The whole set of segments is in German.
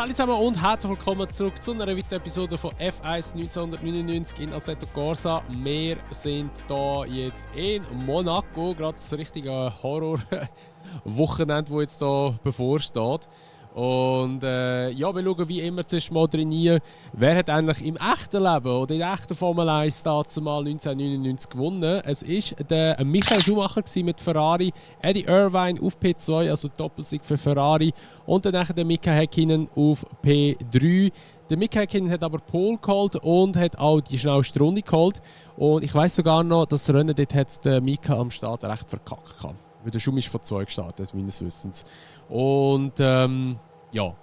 Salut zusammen und herzlich willkommen zurück zu einer weiteren Episode von F1 1999 in Assetto Corsa. Wir sind hier jetzt in Monaco, gerade das richtige Horror-Wochenende, das jetzt hier bevorsteht. Und ja, wir schauen wie immer zuerst mal rein, wer hat eigentlich im echten Leben oder in der echten Formel 1 dazumal 1999 gewonnen. Es war der Michael Schumacher mit Ferrari, Eddie Irvine auf P2, also Doppelsieg für Ferrari, und dann der Mika Häkkinen auf P3. Der Mika Häkkinen hat aber Pole geholt und hat auch die schnellste Runde geholt. Und ich weiss sogar noch, dass das Rennen dort hat der Mika am Start recht verkackt hat. Weil der Schum ist von 2 gestartet, meines Wissens. Und ja,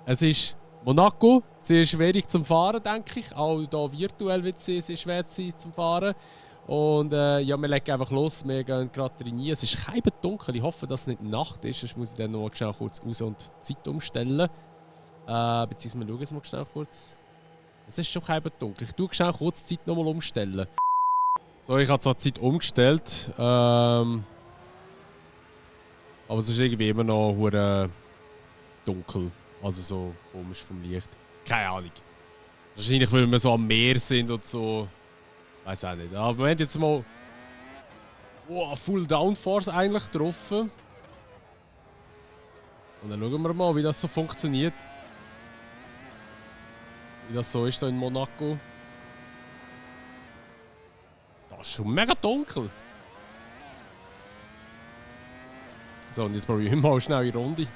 es ist Monaco, sehr schwierig zum Fahren, denke ich. Auch hier virtuell wird es sehr schwer sein zum Fahren. Und ja, wir legen einfach los, wir gehen gerade trainieren. Es ist kein dunkel, ich hoffe, dass es nicht Nacht ist, sonst muss ich dann noch schnell kurz raus und die Zeit umstellen. Beziehungsweise wir schauen es mal schnell kurz. Es ist schon kein dunkel, ich tue schnell kurz die Zeit nochmal umstellen. So, ich habe zwar die Zeit umgestellt, aber es ist irgendwie immer noch dunkel. Also so komisch vom Licht. Keine Ahnung. Wahrscheinlich, weil wir so am Meer sind und so. Weiß auch nicht. Aber wir haben jetzt mal Full Downforce eigentlich getroffen. Und dann schauen wir mal, wie das so funktioniert. Wie das so ist hier in Monaco. Das ist schon mega dunkel. So, und jetzt probieren wir mal schnell eine Runde.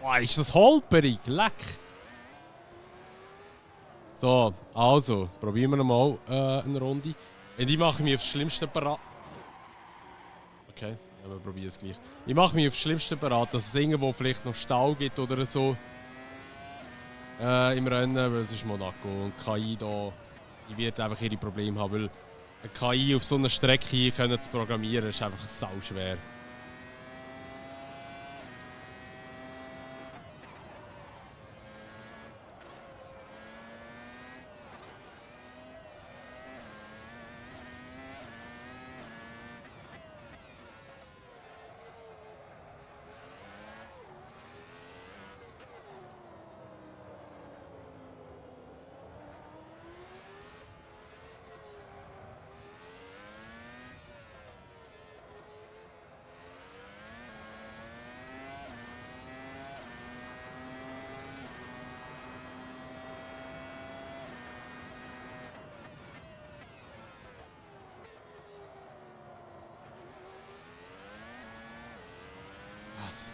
Boah, ist das holperig, leck! So, also, probieren wir mal eine Runde. Und ich mache mich aufs Schlimmste bereit. Okay, ja, wir probieren es gleich. Ich mache mich aufs Schlimmste bereit, dass es irgendwo vielleicht noch Stau gibt oder so. Im Rennen, weil es ist Monaco und KI da, die wird einfach ihre Probleme haben, weil eine KI auf so einer Strecke können zu programmieren, ist einfach sau schwer.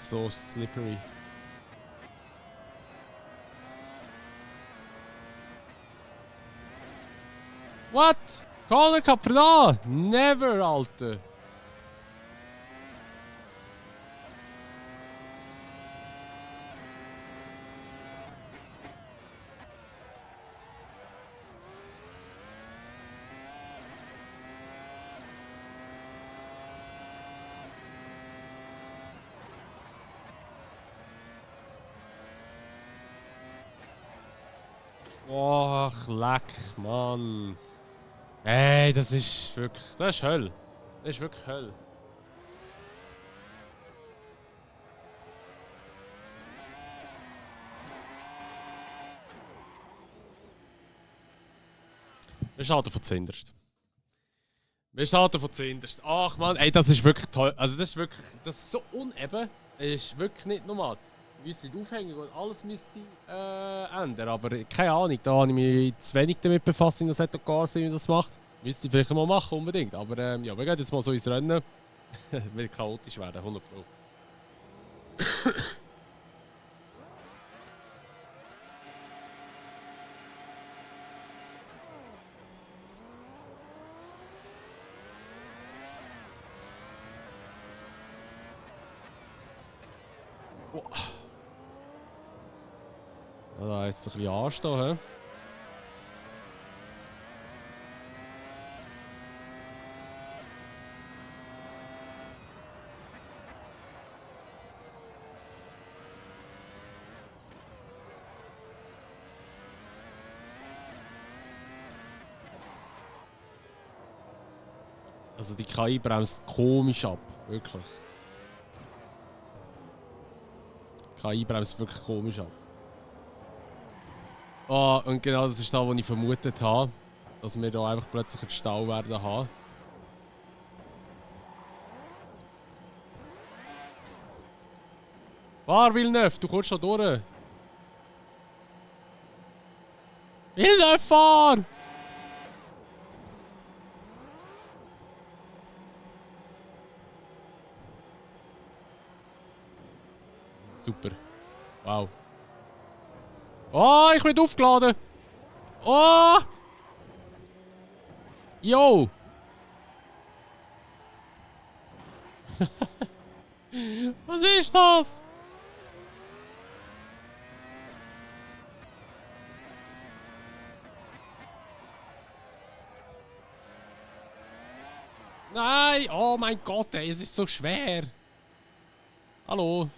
So slippery. What? Corner Cup für da? Never, Alter. Och, leck, Mann. Ey, das ist wirklich... Das ist Hölle. Das ist wirklich Hölle. Wir starten von zuhinterst. Wir starten von zuhinterst. Ach Mann, ey, das ist wirklich toll. Also das ist wirklich... Das ist so uneben. Das ist wirklich nicht normal. Wir müssen die Aufhängung und alles müsste ändern. Aber keine Ahnung, da habe ich mich zu wenig damit befasst, in der Assetto Corsa, wie man das macht. Müsste ich vielleicht mal machen, unbedingt. Aber ja, wir gehen jetzt mal so ins Rennen. Wird chaotisch werden, 100%. Oh. Ja, da ist es ein bisschen anstehen, hä? Also die KI bremst komisch ab. Wirklich. Die KI bremst wirklich komisch ab. Ah, und genau das ist das, was ich vermutet habe. Dass wir da einfach plötzlich einen Stau werden haben. Fahr, Villeneuve, du kommst da durch. Villeneuve, fahr! Super. Wow. Oh, ich bin aufgeladen. Oh! Yo! Was ist das? Nein! Oh mein Gott, ey, es ist so schwer. Hallo?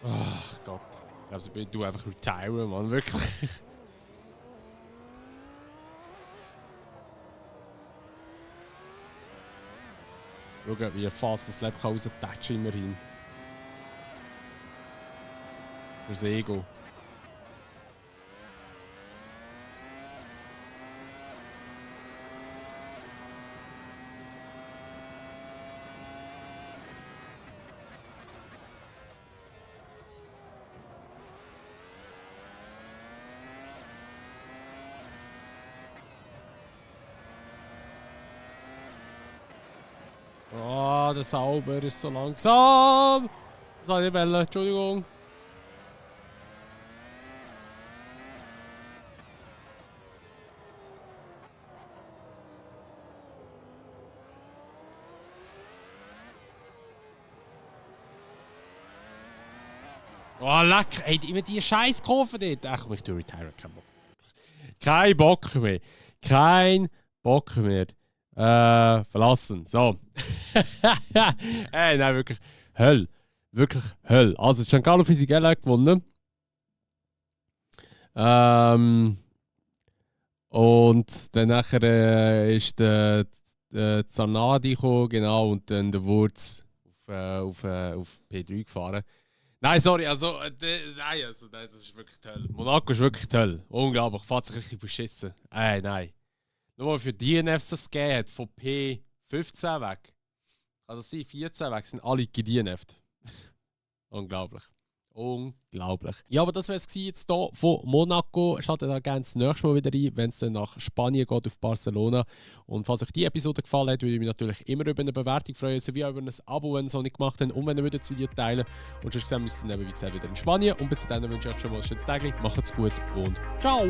Ach Gott. Ich glaube, ich tue einfach retiren, Mann. Wirklich. Schau, wie fast das Leben raustätschen immerhin. Fürs Ego. Oh, der Sauber ist so langsam. Das wollte ich nicht, Entschuldigung. Oh, leck. Ey, immer die scheiß Kurve dort. Ach, ich tue retire. Kein Bock mehr. Kein Bock mehr. Verlassen. So. Ey, nein, wirklich. Höll. Wirklich Höll. Also, Giancarlo Fisichella hat gewonnen. Und dann nachher ist der Zanardi gekommen, genau, und dann der Wurz auf P3 gefahren. Nein, sorry, also, nein, also das ist wirklich toll. Monaco ist wirklich toll. Unglaublich, fährt sich richtig beschissen. Nein. Nur für DNFs das gegeben hat, von P15 weg. Kann das sein? 14 weg sind alle gedNFt. Unglaublich. Unglaublich. Ja, aber das wäre es jetzt hier von Monaco. Schaltet da gerne das nächste Mal wieder ein, wenn es dann nach Spanien geht, auf Barcelona. Und falls euch die Episode gefallen hat, würde ich mich natürlich immer über eine Bewertung freuen, sowie auch über ein Abo, wenn ihr es noch nicht gemacht habt, und wenn ihr das Video teilen. Und sonst gesehen, müsst ihr dann, wie gesagt, wieder in Spanien. Und bis dahin wünsche ich euch schon mal ein schönes Tag. Macht's gut und ciao!